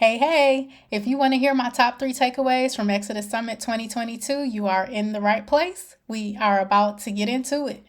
Hey, if you want to hear my top three takeaways from Exodus Summit 2022, you are in the right place. We are about to get into it.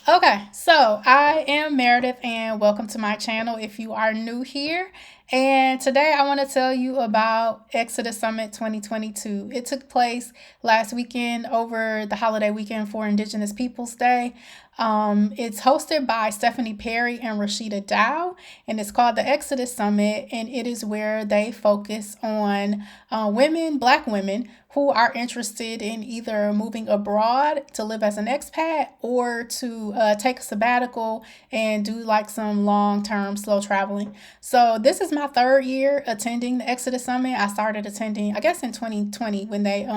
Okay, so I am Meredith and welcome to my channel if you are new here. And today I want to tell you about Exodus Summit 2022. It took place last weekend over the holiday weekend for Indigenous Peoples Day. It's hosted by Stephanie Perry and Rashida Dow, and it's called the Exodus Summit, and it is where they focus on Black women who are interested in either moving abroad to live as an expat or to take a sabbatical and do like some long-term slow traveling. So this is my third year attending the Exodus Summit. I started attending, I guess, in 2020 when they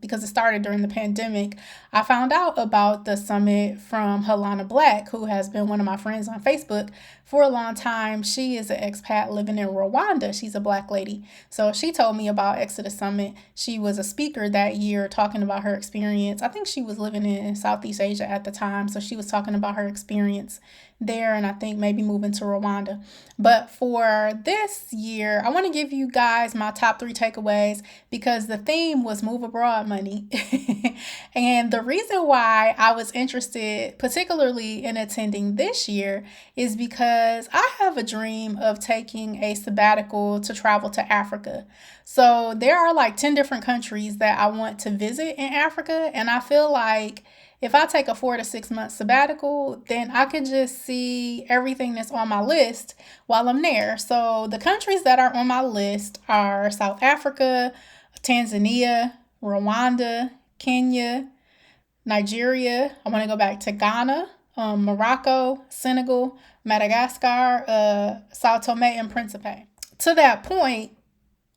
because it started during the pandemic. I found out about the summit from Helana Black, who has been one of my friends on Facebook for a long time. She is an expat living in Rwanda. She's a Black lady. So she told me about Exodus Summit. She was a speaker that year talking about her experience. I think she was living in Southeast Asia at the time. So she was talking about her experience there, and I think maybe moving to Rwanda. But for this year, I want to give you guys my top three takeaways because the theme was move abroad money. And the reason why I was interested, particularly in attending this year, is because I have a dream of taking a sabbatical to travel to Africa. So there are like 10 different countries that I want to visit in Africa, and I feel like if I take a 4 to 6 month sabbatical, then I could just see everything that's on my list while I'm there. So the countries that are on my list are South Africa, Tanzania, Rwanda, Kenya, Nigeria. I want to go back to Ghana, Morocco, Senegal, Madagascar, Sao Tome and Principe. To that point,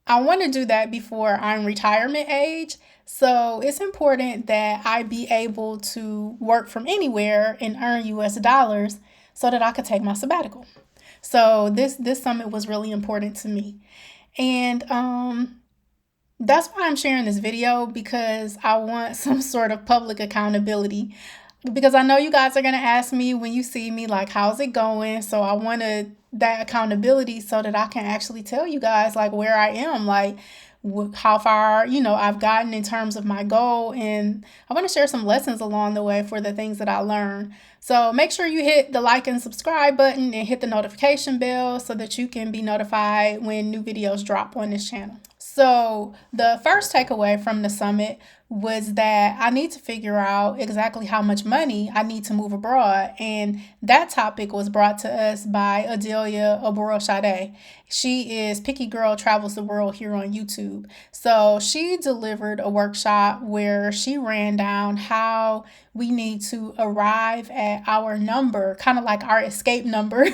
I want to do that before I'm retirement age. So it's important that I be able to work from anywhere and earn US dollars so that I could take my sabbatical. So this summit was really important to me. And that's why I'm sharing this video, because I want some sort of public accountability. Because I know you guys are going to ask me when you see me, like, how's it going? So I wanted that accountability so that I can actually tell you guys, like, where I am, like, how far, I've gotten in terms of my goal. And I want to share some lessons along the way for the things that I learned. So make sure you hit the like and subscribe button and hit the notification bell so that you can be notified when new videos drop on this channel. So the first takeaway from the summit was that I need to figure out exactly how much money I need to move abroad. And that topic was brought to us by Adelia Oboro-Shade. She is Picky Girl Travels the World here on YouTube. So she delivered a workshop where she ran down how we need to arrive at our number, kind of like our escape number,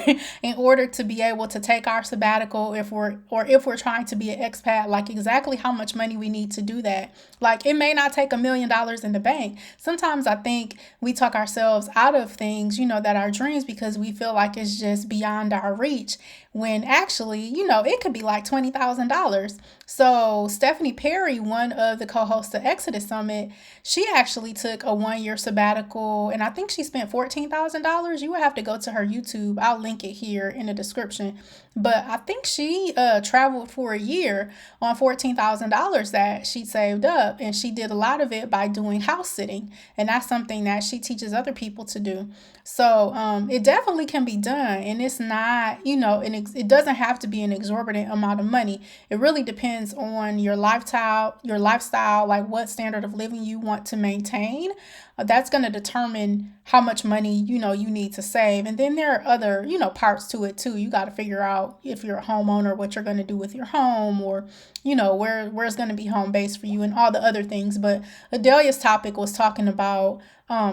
in order to be able to take our sabbatical if we're trying to be an expat, like exactly how much money we need to do that. Like, it may not take $1 million in the bank. Sometimes I think we talk ourselves out of things, that are dreams, because we feel like it's just beyond our reach, when actually, it could be like $20,000. So Stephanie Perry, one of the co-hosts of Exodus Summit, she actually took a 1 year sabbatical, and I think she spent $14,000. You would have to go to her YouTube. I'll link it here in the description. But I think she traveled for a year on $14,000 that she saved up, and she did a lot of it by doing house sitting, and that's something that she teaches other people to do. So it definitely can be done, and it's not, it doesn't have to be an exorbitant amount of money. It really depends on your lifestyle, like what standard of living you want to maintain. That's going to determine how much money, you need to save. And then there are other, parts to it too. You got to figure out, if you're a homeowner, what you're going to do with your home, or, where's going to be home base for you, and all the other things. But Adelia's topic was talking about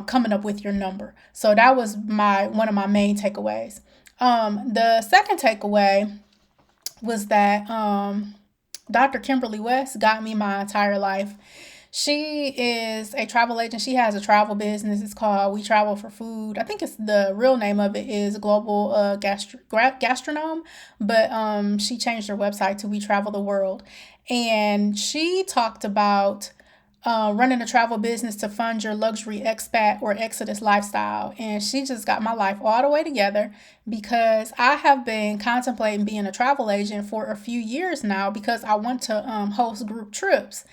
coming up with your number. So that was one of my main takeaways. The second takeaway was that Dr. Kimberly West got me my entire life. She is a travel agent. She has a travel business. It's called We Travel for Food. I think it's the real name of it is Global Gastronome, but she changed her website to We Travel the World. And she talked about running a travel business to fund your luxury expat or exodus lifestyle. And she just got my life all the way together because I have been contemplating being a travel agent for a few years now because I want to host group trips.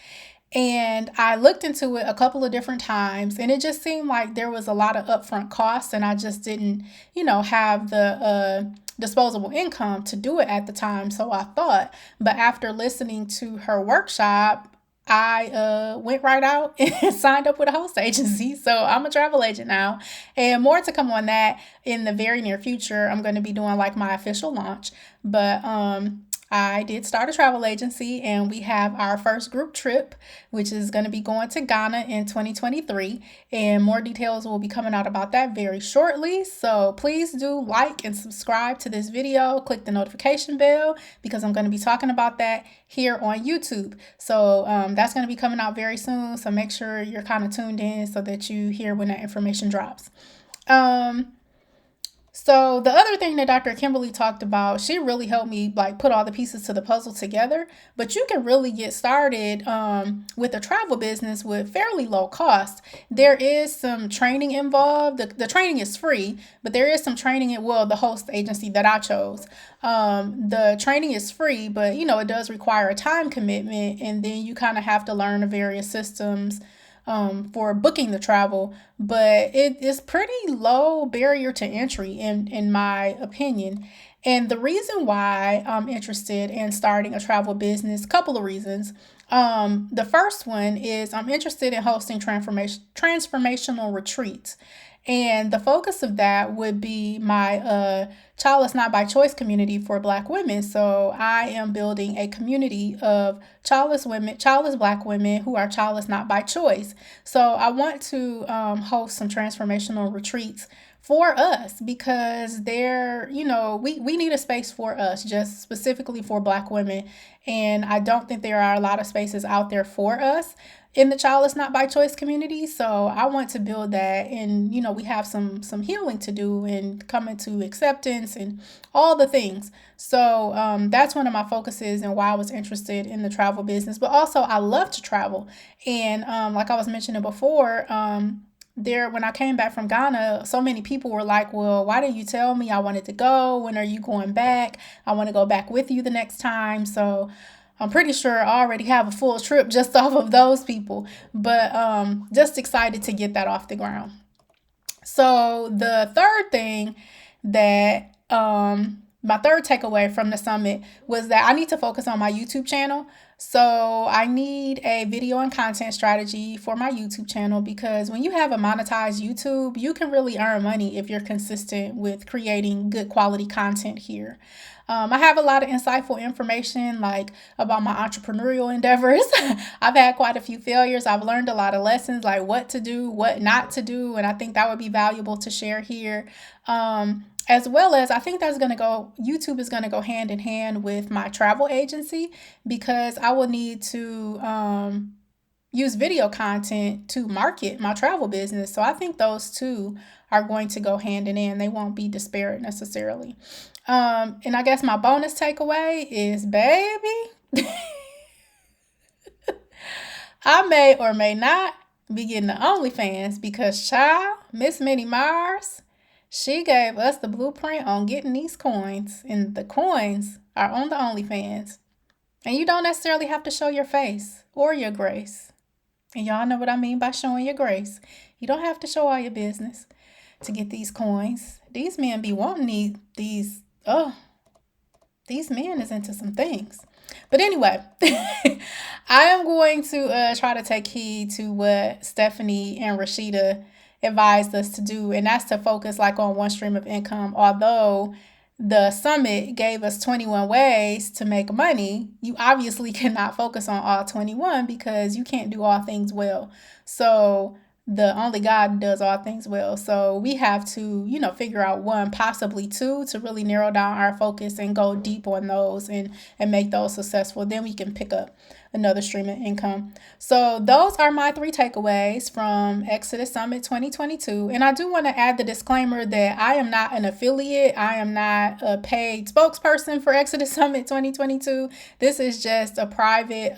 And I looked into it a couple of different times, and it just seemed like there was a lot of upfront costs, and I just didn't, have the disposable income to do it at the time. So I thought, but after listening to her workshop, I went right out and signed up with a host agency. So I'm a travel agent now, and more to come on that in the very near future. I'm going to be doing like my official launch, but I did start a travel agency, and we have our first group trip, which is going to be going to Ghana in 2023. And more details will be coming out about that very shortly. So please do like and subscribe to this video. Click the notification bell because I'm going to be talking about that here on YouTube. So that's going to be coming out very soon. So make sure you're kind of tuned in so that you hear when that information drops. So the other thing that Dr. Kimberly talked about, she really helped me like put all the pieces to the puzzle together. But you can really get started with a travel business with fairly low cost. There is some training involved. The training is free, but there is some training at the host agency that I chose. The training is free, but it does require a time commitment, and then you kind of have to learn the various systems for booking the travel, but it is pretty low barrier to entry in my opinion. And the reason why I'm interested in starting a travel business, couple of reasons. The first one is I'm interested in hosting transformational retreats. And the focus of that would be my Childless Not by Choice community for Black women. So I am building a community of childless Black women who are childless not by choice. So I want to host some transformational retreats for us because we need a space for us, just specifically for Black women. And I don't think there are a lot of spaces out there for us in the Childless Not by Choice community. So I want to build that, and we have some healing to do and coming to acceptance and all the things. So that's one of my focuses and why I was interested in the travel business. But also I love to travel, and like I was mentioning before, when I came back from Ghana, so many people were like, well, why didn't you tell me? I wanted to go. When are you going back? I want to go back with you the next time. So I'm pretty sure I already have a full trip just off of those people, but just excited to get that off the ground. So the third thing that my third takeaway from the summit was that I need to focus on my YouTube channel. So I need a video and content strategy for my YouTube channel because when you have a monetized YouTube, you can really earn money if you're consistent with creating good quality content here. I have a lot of insightful information like about my entrepreneurial endeavors. I've had quite a few failures. I've learned a lot of lessons like what to do, what not to do. And I think that would be valuable to share here. As well as I think YouTube is going to go hand in hand with my travel agency because I will need to use video content to market my travel business. So I think those two are going to go hand in hand. They won't be disparate necessarily. And I guess my bonus takeaway is, baby, I may or may not be getting the OnlyFans because child, Miss Minnie Mars, she gave us the blueprint on getting these coins, and the coins are on the OnlyFans. And you don't necessarily have to show your face or your grace. And y'all know what I mean by showing your grace. You don't have to show all your business to get these coins. These men be wanting these men is into some things. But anyway, I am going to try to take heed to what Stephanie and Rashida advised us to do, and that's to focus like on one stream of income. Although the summit gave us 21 ways to make money, you obviously cannot focus on all 21 because you can't do all things well. So the only God does all things well. So we have to, figure out one, possibly two, to really narrow down our focus and go deep on those and make those successful. Then we can pick up. another stream of income. So those are my 3 takeaways from Exodus Summit 2022. And I do want to add the disclaimer that I am not an affiliate. I am not a paid spokesperson for Exodus Summit 2022. This is just a private,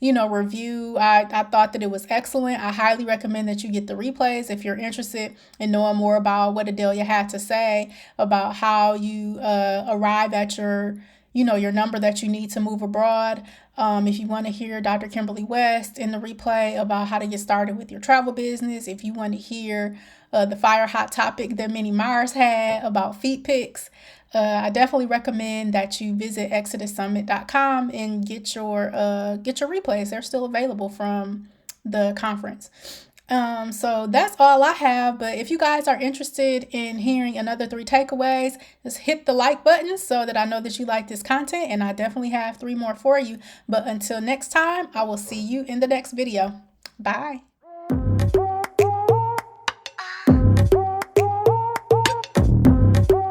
review. I thought that it was excellent. I highly recommend that you get the replays if you're interested in knowing more about what Adelia had to say about how you arrive at your number that you need to move abroad. If you want to hear Dr. Kimberly West in the replay about how to get started with your travel business, if you want to hear the fire hot topic that Minnie Myers had about feet pics, I definitely recommend that you visit exodussummit.com and get your replays. They're still available from the conference. So that's all I have. But if you guys are interested in hearing another 3 takeaways, just hit the like button so that I know that you like this content, and I definitely have 3 more for you. But until next time, I will see you in the next video. Bye.